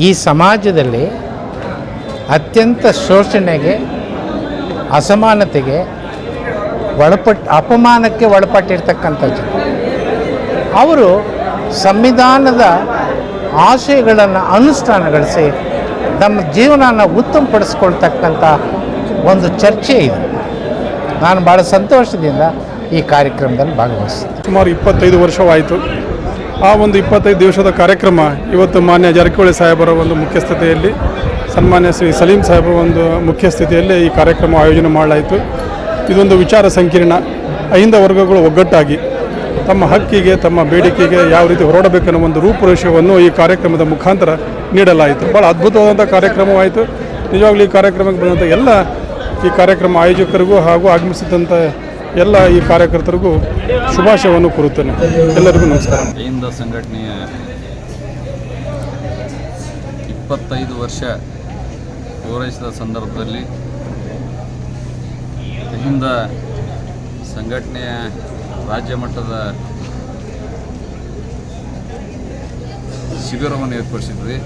ಈ ಸಮಾಜದಲ್ಲಿ ಅತ್ಯಂತ ಶೋಷಣೆಗೆ, ಅಸಮಾನತೆಗೆ ಅಪಮಾನಕ್ಕೆ ಒಳಪಟ್ಟಿರ್ತಕ್ಕಂಥ ಜನ. ಅವರು ಸಂವಿಧಾನದ ಆಶಯಗಳನ್ನು ಅನುಷ್ಠಾನಗೊಳಿಸಿ ನಮ್ಮ ಜೀವನನ ಉತ್ತಮಪಡಿಸ್ಕೊಳ್ತಕ್ಕಂಥ ಒಂದು ಚರ್ಚೆ ಇದೆ. ನಾನು ಭಾಳ ಸಂತೋಷದಿಂದ ಈ ಕಾರ್ಯಕ್ರಮದಲ್ಲಿ ಭಾಗವಹಿಸ್ತೀನಿ. ಸುಮಾರು 25 ವರ್ಷವಾಯಿತು. ಆ ಒಂದು 25 ದಿವಸದ ಕಾರ್ಯಕ್ರಮ ಇವತ್ತು ಮಾನ್ಯ ಜಾರಕಿಹೊಳಿ ಸಾಹೇಬರ ಒಂದು ಮುಖ್ಯಸ್ಥತೆಯಲ್ಲಿ, ಸನ್ಮಾನ್ಯ ಶ್ರೀ ಸಲೀಂ ಸಾಹೇಬರ ಒಂದು ಮುಖ್ಯಸ್ಥಿತಿಯಲ್ಲಿ ಈ ಕಾರ್ಯಕ್ರಮ ಆಯೋಜನೆ ಮಾಡಲಾಯಿತು. ಇದೊಂದು ವಿಚಾರ ಸಂಕಿರಣ. ಅಹಿಂದ ವರ್ಗಗಳು ಒಗ್ಗಟ್ಟಾಗಿ ತಮ್ಮ ಹಕ್ಕಿಗೆ, ತಮ್ಮ ಬೇಡಿಕೆಗೆ ಯಾವ ರೀತಿ ಹೊರಡಬೇಕನ್ನೋ ಒಂದು ರೂಪುರೇಷೆಯನ್ನು ಈ ಕಾರ್ಯಕ್ರಮದ ಮುಖಾಂತರ ನೀಡಲಾಯಿತು. ಭಾಳ ಅದ್ಭುತವಾದಂಥ ಕಾರ್ಯಕ್ರಮವಾಯಿತು. ನಿಜವಾಗ್ಲೂ ಈ ಕಾರ್ಯಕ್ರಮಕ್ಕೆ ಬಂದಂಥ ಎಲ್ಲ ಈ ಕಾರ್ಯಕ್ರಮ ಆಯೋಜಕರಿಗೂ ಹಾಗೂ ಆಗಮಿಸಿದಂಥ ಎಲ್ಲ ಈ ಕಾರ್ಯಕರ್ತರಿಗೂ ಶುಭಾಶಯವನ್ನು ಕೋರುತ್ತೇನೆ. ಎಲ್ಲರಿಗೂ ನಮಸ್ಕಾರ. ಅಹಿಂದ ಸಂಘಟನೆಯ 25 ವರ್ಷ ಪೂರೈಸಿದ ಸಂದರ್ಭದಲ್ಲಿ ಅಹಿಂದ ಸಂಘಟನೆಯ ರಾಜ್ಯ ಮಟ್ಟದ ಶಿಬಿರವನ್ನು ಏರ್ಪಡಿಸಿದ್ವಿ.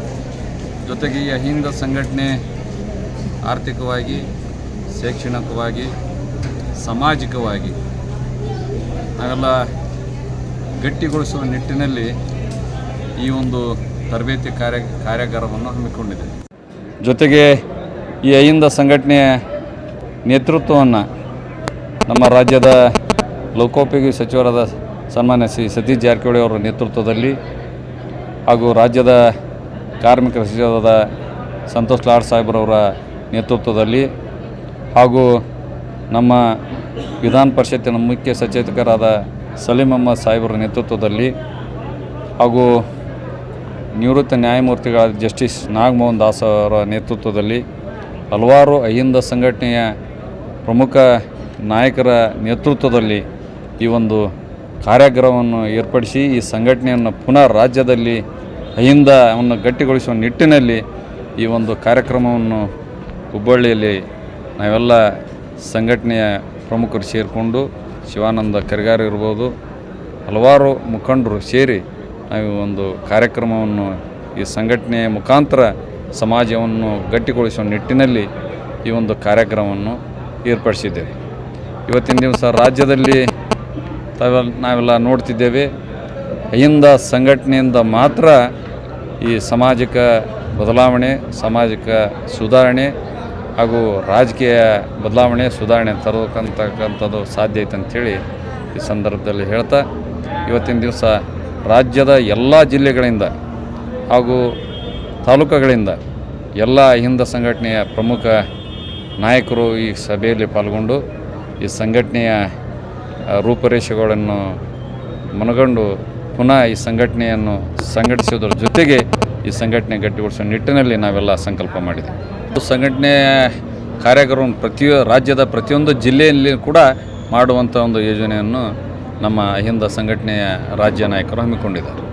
ಜೊತೆಗೆ ಈ ಅಹಿಂದ ಸಂಘಟನೆ ಆರ್ಥಿಕವಾಗಿ, ಶೈಕ್ಷಣಿಕವಾಗಿ, ಸಾಮಾಜಿಕವಾಗಿ ನಾವೆಲ್ಲ ಗಟ್ಟಿಗೊಳಿಸುವ ನಿಟ್ಟಿನಲ್ಲಿ ಈ ಒಂದು ತರಬೇತಿ ಕಾರ್ಯಾಗಾರವನ್ನು ಹಮ್ಮಿಕೊಂಡಿದೆ. ಜೊತೆಗೆ ಈ ಅಹಿಂದ ಸಂಘಟನೆಯ ನೇತೃತ್ವವನ್ನು ನಮ್ಮ ರಾಜ್ಯದ ಲೋಕೋಪಯೋಗಿ ಸಚಿವರಾದ ಸನ್ಮಾನ್ಯ ಶ್ರೀ ಸತೀಶ್ ಜಾರಕಿಹೊಳಿ ಅವರ ನೇತೃತ್ವದಲ್ಲಿ ಹಾಗೂ ರಾಜ್ಯದ ಕಾರ್ಮಿಕ ಸಚಿವರಾದ ಸಂತೋಷ್ ಲಾಡ್ ಸಾಹೇಬ್ರವರ ನೇತೃತ್ವದಲ್ಲಿ ಹಾಗೂ ನಮ್ಮ ವಿಧಾನ ಪರಿಷತ್ತಿನ ಮುಖ್ಯ ಸಚೇತಕರಾದ ಸಲೀಂ ಅಹ್ಮದ್ ಸಾಹೇಬರ ನೇತೃತ್ವದಲ್ಲಿ ಹಾಗೂ ನಿವೃತ್ತ ನ್ಯಾಯಮೂರ್ತಿಗಳಾದ ಜಸ್ಟಿಸ್ ನಾಗಮೋಹನ್ ದಾಸ್ ಅವರ ನೇತೃತ್ವದಲ್ಲಿ ಹಲವಾರು ಅಹಿಂದ ಸಂಘಟನೆಯ ಪ್ರಮುಖ ನಾಯಕರ ನೇತೃತ್ವದಲ್ಲಿ ಈ ಒಂದು ಕಾರ್ಯಾಗಾರವನ್ನು ಏರ್ಪಡಿಸಿ ಈ ಸಂಘಟನೆಯನ್ನು ಪುನಃ ರಾಜ್ಯದಲ್ಲಿ ಅಹಿಂದವನ್ನು ಗಟ್ಟಿಗೊಳಿಸುವ ನಿಟ್ಟಿನಲ್ಲಿ ಈ ಒಂದು ಕಾರ್ಯಕ್ರಮವನ್ನು ಹುಬ್ಬಳ್ಳಿಯಲ್ಲಿ ನಾವೆಲ್ಲ ಸಂಘಟನೆಯ ಪ್ರಮುಖರು ಸೇರಿಕೊಂಡು ಶಿವಾನಂದ ಕರಿಗಾರ ಇರ್ಬೋದು, ಹಲವಾರು ಮುಖಂಡರು ಸೇರಿ ನಾವು ಒಂದು ಕಾರ್ಯಕ್ರಮವನ್ನು ಈ ಸಂಘಟನೆಯ ಮುಖಾಂತರ ಸಮಾಜವನ್ನು ಗಟ್ಟಿಗೊಳಿಸುವ ನಿಟ್ಟಿನಲ್ಲಿ ಈ ಒಂದು ಕಾರ್ಯಕ್ರಮವನ್ನು ಏರ್ಪಡಿಸಿದ್ದೇವೆ. ಇವತ್ತಿನ ದಿವಸ ರಾಜ್ಯದಲ್ಲಿ ನಾವೆಲ್ಲ ನೋಡ್ತಿದ್ದೇವೆ, ಅಹಿಂದ ಸಂಘಟನೆಯಿಂದ ಮಾತ್ರ ಈ ಸಾಮಾಜಿಕ ಬದಲಾವಣೆ, ಸಾಮಾಜಿಕ ಸುಧಾರಣೆ ಹಾಗೂ ರಾಜಕೀಯ ಬದಲಾವಣೆ, ಸುಧಾರಣೆ ತರತಕ್ಕಂಥದ್ದು ಸಾಧ್ಯ ಐತೆ ಅಂಥೇಳಿ ಈ ಸಂದರ್ಭದಲ್ಲಿ ಹೇಳ್ತಾ, ಇವತ್ತಿನ ದಿವಸ ರಾಜ್ಯದ ಎಲ್ಲ ಜಿಲ್ಲೆಗಳಿಂದ ಹಾಗೂ ತಾಲೂಕುಗಳಿಂದ ಎಲ್ಲ ಅಹಿಂದ ಸಂಘಟನೆಯ ಪ್ರಮುಖ ನಾಯಕರು ಈ ಸಭೆಯಲ್ಲಿ ಪಾಲ್ಗೊಂಡು ಈ ಸಂಘಟನೆಯ ರೂಪರೇಷೆಗಳನ್ನು ಮನಗಂಡು ಪುನಃ ಈ ಸಂಘಟನೆಯನ್ನು ಸಂಘಟಿಸೋದ್ರ ಜೊತೆಗೆ ಈ ಸಂಘಟನೆ ಗಟ್ಟಿಗೊಳಿಸುವ ನಿಟ್ಟಿನಲ್ಲಿ ನಾವೆಲ್ಲ ಸಂಕಲ್ಪ ಮಾಡಿದ್ದೇವೆ. ಸಂಘಟನೆಯ ಕಾರ್ಯಕ್ರಮವನ್ನು ರಾಜ್ಯದ ಪ್ರತಿಯೊಂದು ಜಿಲ್ಲೆಯಲ್ಲಿ ಕೂಡ ಮಾಡುವಂಥ ಒಂದು ಯೋಜನೆಯನ್ನು ನಮ್ಮ ಅಹಿಂದ ಸಂಘಟನೆಯ ರಾಜ್ಯ ನಾಯಕರು ಹಮ್ಮಿಕೊಂಡಿದ್ದಾರೆ.